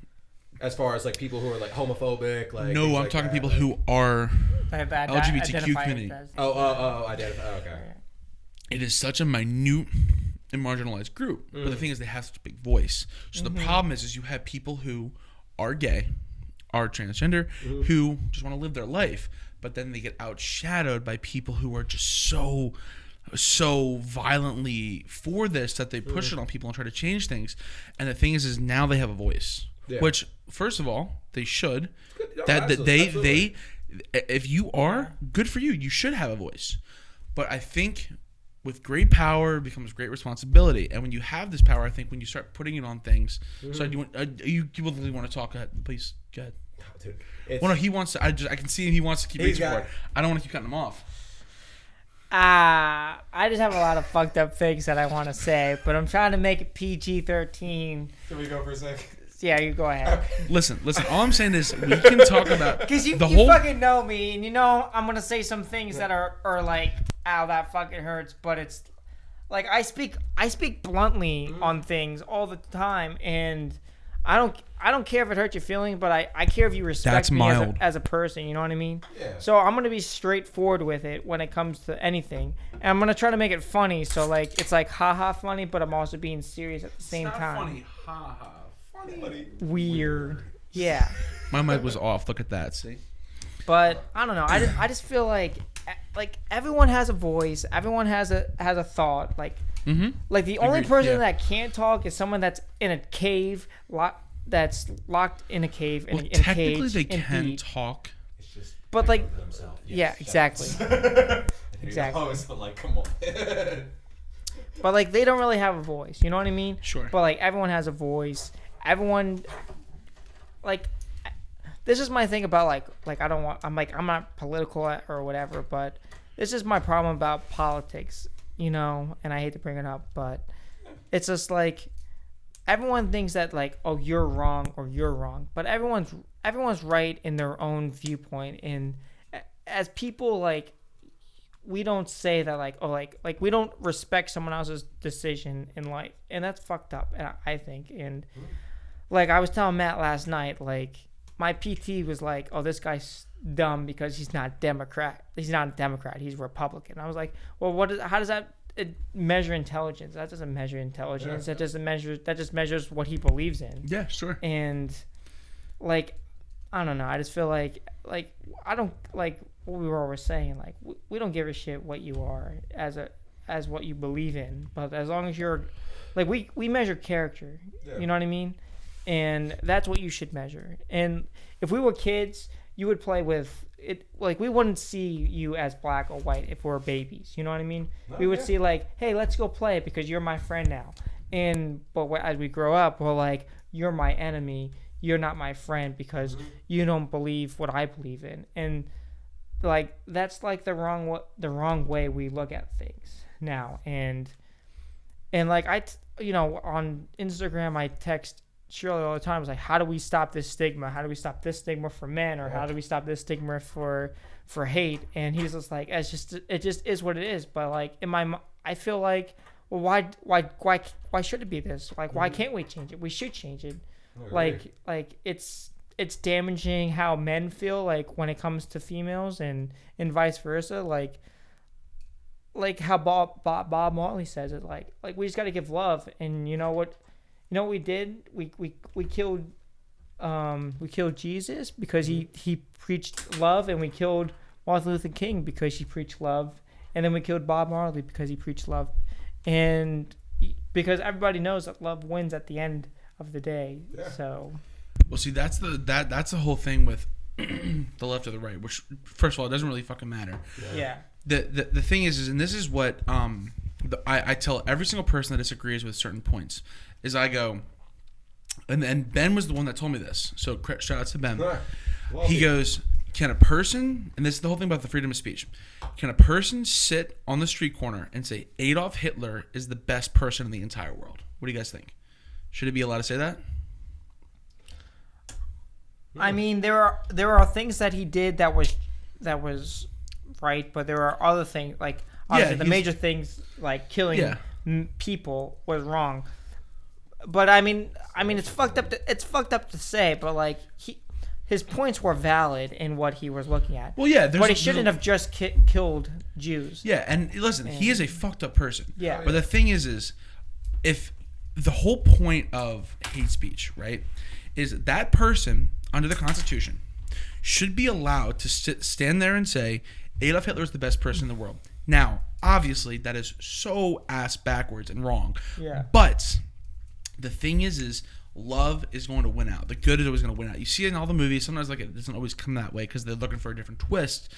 As far as like people who are like homophobic, like No, I'm like talking that, people like, who are LGBTQ identify community. as- Identify. Okay. It is such a minute and marginalized group, but the thing is they have such a big voice. So the problem is you have people who are gay, are transgender, who just want to live their life, but then they get outshadowed by people who are just so violently for this that they push it on people and try to change things. And the thing is now they have a voice, which first of all they should. They if you are good for you, you should have a voice. But I think with great power becomes great responsibility, and when you have this power, I think when you start putting it on things. So you really want to talk? Go ahead, please. Go ahead. Dude, Well, no, he wants to. I can see he wants to keep reaching for it. I don't want to keep cutting him off. I just have a lot of fucked up things that I want to say, but I'm trying to make it PG-13. Can we go for a sec? Yeah, you go ahead. Listen. All I'm saying is we can talk about Because you whole. fucking know me, and you know I'm gonna say some things that are like, ow, that fucking hurts. But it's like I speak bluntly on things all the time, and I don't care if it hurts your feelings, but I care if you respect That's me mild. as a person. You know what I mean? Yeah. So I'm gonna be straightforward with it when it comes to anything, and I'm gonna try to make it funny. So like it's like haha funny, but I'm also being serious at the same time. Funny, ha ha. Funny. Weird. Yeah. My mic was off. Look at that. See. But I don't know. I just feel like everyone has a voice. Everyone has a thought. Like the only Agreed, person yeah. that can't talk is someone that's in a cave, that's locked in a cave in, Well, in a technically cage. they and can beat. talk. It's just But like, themselves. yeah, exactly. Exactly. But like, come on. But like, they don't really have a voice. You know what I mean? Sure. But like, everyone has a voice. Everyone, like, this is my thing about like I'm not political or whatever, but this is my problem about politics, you know, and I hate to bring it up, but it's just like everyone thinks that like, oh, you're wrong or you're wrong, but everyone's right in their own viewpoint. And as people, like, we don't say that like, oh, like we don't respect someone else's decision in life, and that's fucked up, I think. And like I was telling Matt last night, like my PT was like, oh, this guy's dumb because he's not Democrat. He's not a Democrat. He's Republican. I was like, well, how does that measure intelligence? That doesn't measure intelligence. Yeah. That just measures what he believes in. Yeah, sure. And like, I don't know. I just feel like I don't like what we were always saying. Like we don't give a shit what you are as what you believe in, but as long as you're like we measure character. Yeah. You know what I mean? And that's what you should measure. And if we were kids, you would play with it. Like we wouldn't see you as black or white if we were babies. You know what I mean? No, we would yeah. see like, hey, let's go play because you're my friend now. But as we grow up, we're like, you're my enemy. You're not my friend because you don't believe what I believe in. And like that's like the wrong way we look at things now. And like on Instagram I text Shirley all the time. I was like, how do we stop this stigma? How do we stop this stigma for men, or how do we stop this stigma for hate? And he's just like, it just is what it is. But like I feel like, well, why should it be this? Like, why can't we change it? We should change it. Like it's damaging how men feel like when it comes to females and vice versa. Like how Bob Marley says it. Like we just got to give love. And you know what we did? We killed Jesus because he preached love, and we killed Martin Luther King because he preached love, and then we killed Bob Marley because he preached love, and because everybody knows that love wins at the end of the day. Yeah. So, Well, see, that's the whole thing with the left or the right. Which, first of all, it doesn't really fucking matter. yeah. The thing is, and this is what I tell every single person that disagrees with certain points, is I go, and Ben was the one that told me this. So shout out to Ben. Well, He goes, can a person, and this is the whole thing about the freedom of speech, can a person sit on the street corner and say Adolf Hitler is the best person in the entire world? What do you guys think? Should he be allowed to say that? I mean, there are things that he did that was right, but there are other things like obviously the major things like killing people was wrong. But I mean, it's fucked up. It's fucked up to say, but like his points were valid in what he was looking at. Well, yeah, but he shouldn't have just killed Jews. Yeah, and listen, he is a fucked up person. Yeah. But the thing is if the whole point of hate speech, right, is that person under the Constitution should be allowed to stand there and say Adolf Hitler is the best person in the world. Now, obviously, that is so ass backwards and wrong. Yeah. But the thing is love is going to win out. The good is always going to win out. You see it in all the movies. Sometimes like it doesn't always come that way because they're looking for a different twist.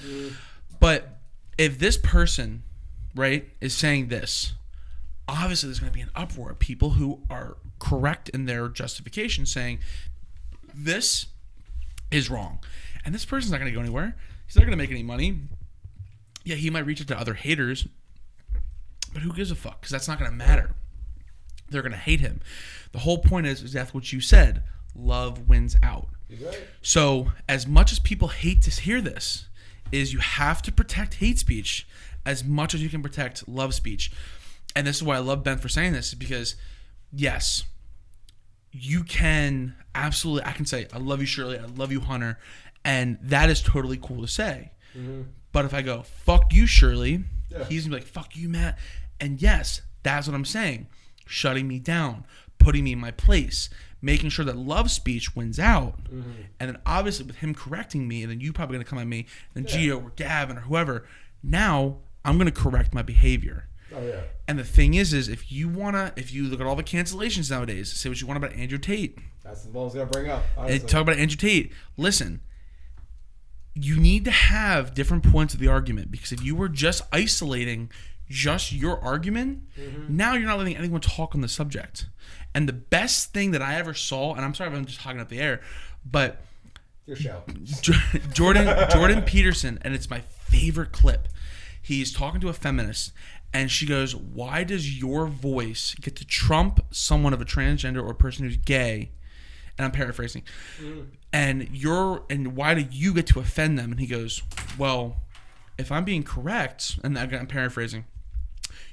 But if this person, right, is saying this, obviously there's going to be an uproar of people who are correct in their justification saying this is wrong. And this person's not going to go anywhere. He's not going to make any money. Yeah, he might reach out to other haters, but who gives a fuck? Because that's not going to matter. They're going to hate him. The whole point is exactly what you said. Love wins out. Right. So as much as people hate to hear this, is you have to protect hate speech as much as you can protect love speech. And this is why I love Ben for saying this, because yes, you can absolutely, I can say, I love you, Shirley, I love you, Hunter, and that is totally cool to say. Mm-hmm. But if I go, fuck you, Shirley, he's going to be like, fuck you, Matt. And yes, that's what I'm saying. Shutting me down, putting me in my place, making sure that love speech wins out. Mm-hmm. And then obviously with him correcting me, and then you probably going to come at me, and then Gio or Gavin or whoever, now I'm going to correct my behavior. Oh, yeah. And the thing is if you look at all the cancellations nowadays, say what you want about Andrew Tate. That's the one I was going to bring up. And talk about Andrew Tate. Listen, you need to have different points of the argument, because if you were just isolating just your argument, now you're not letting anyone talk on the subject. And the best thing that I ever saw, and I'm sorry if I'm just hogging up the air, but your show. Jordan Peterson, and it's my favorite clip. He's talking to a feminist, and she goes, why does your voice get to trump someone of a transgender or a person who's gay? And I'm paraphrasing. And why do you get to offend them? And he goes, well, if I'm being correct, and I'm paraphrasing,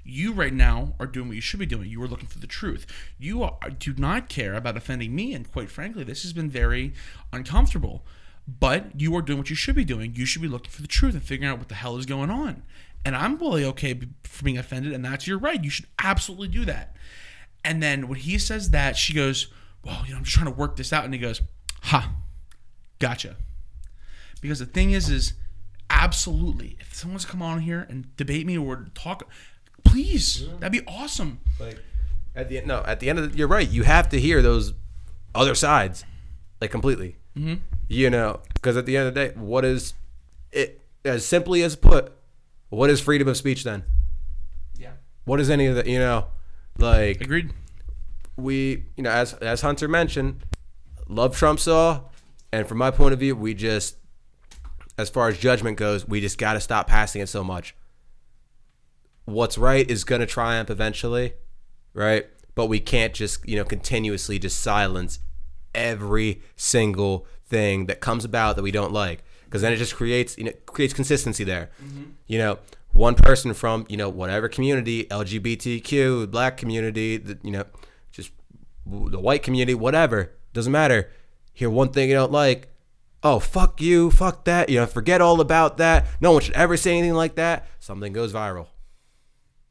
you right now are doing what you should be doing. You are looking for the truth. You do not care about offending me, and quite frankly, this has been very uncomfortable. But you are doing what you should be doing. You should be looking for the truth and figuring out what the hell is going on. And I'm really okay for being offended, and that's your right. You should absolutely do that. And then when he says that, she goes, well, I'm just trying to work this out. And he goes, gotcha. Because the thing is absolutely, if someone's come on here and debate me or talk, please, that'd be awesome. Like at the end of you're right. You have to hear those other sides, like completely. Mm-hmm. Because at the end of the day, what is it? As simply as put, what is freedom of speech then? Yeah. What is any of that? Like agreed. We, as Hunter mentioned, love trumps all, and from my point of view, we just, as far as judgment goes, we just got to stop passing it so much. What's right is going to triumph eventually, right? But we can't just, continuously just silence every single thing that comes about that we don't like, because then it just creates consistency there. Mm-hmm. One person from, whatever community, LGBTQ, black community, just the white community, whatever, doesn't matter. Hear one thing you don't like, oh, fuck you, fuck that, forget all about that. No one should ever say anything like that. Something goes viral.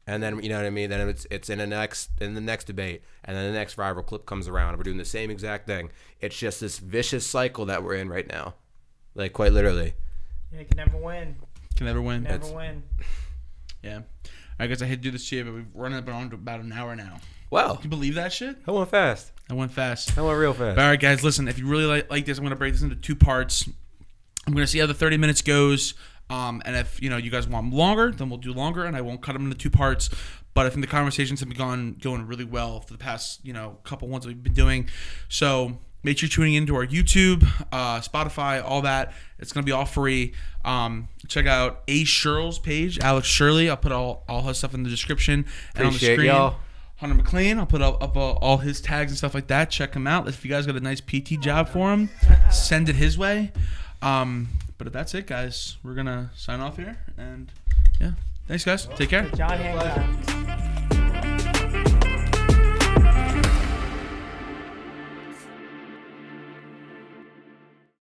And then, you know what I mean? Then it's in the next debate, and then the next viral clip comes around, and we're doing the same exact thing. It's just this vicious cycle that we're in right now, like quite literally. Yeah, you can never win. Never win. Yeah. I guess I hate to do this to you, but we've run up on about an hour now. Wow. Can you believe that shit? I went fast. I went real fast. But all right, guys, listen. If you really like this, I'm going to break this into 2 parts. I'm going to see how the 30 minutes goes. And if you guys want longer, then we'll do longer, and I won't cut them into 2 parts. But I think the conversations have been going really well for the past couple ones that we've been doing. So make sure you're tuning into our YouTube, Spotify, all that. It's gonna be all free. Check out A Shirley's page, Alex Shirley. I'll put all her stuff in the description and on the screen. Y'all. Hunter McClain. I'll put up all his tags and stuff like that. Check him out. If you guys got a nice PT job for him, send it his way. But if that's it, guys, we're gonna sign off here, and yeah, thanks, guys. Take care. John Hancock.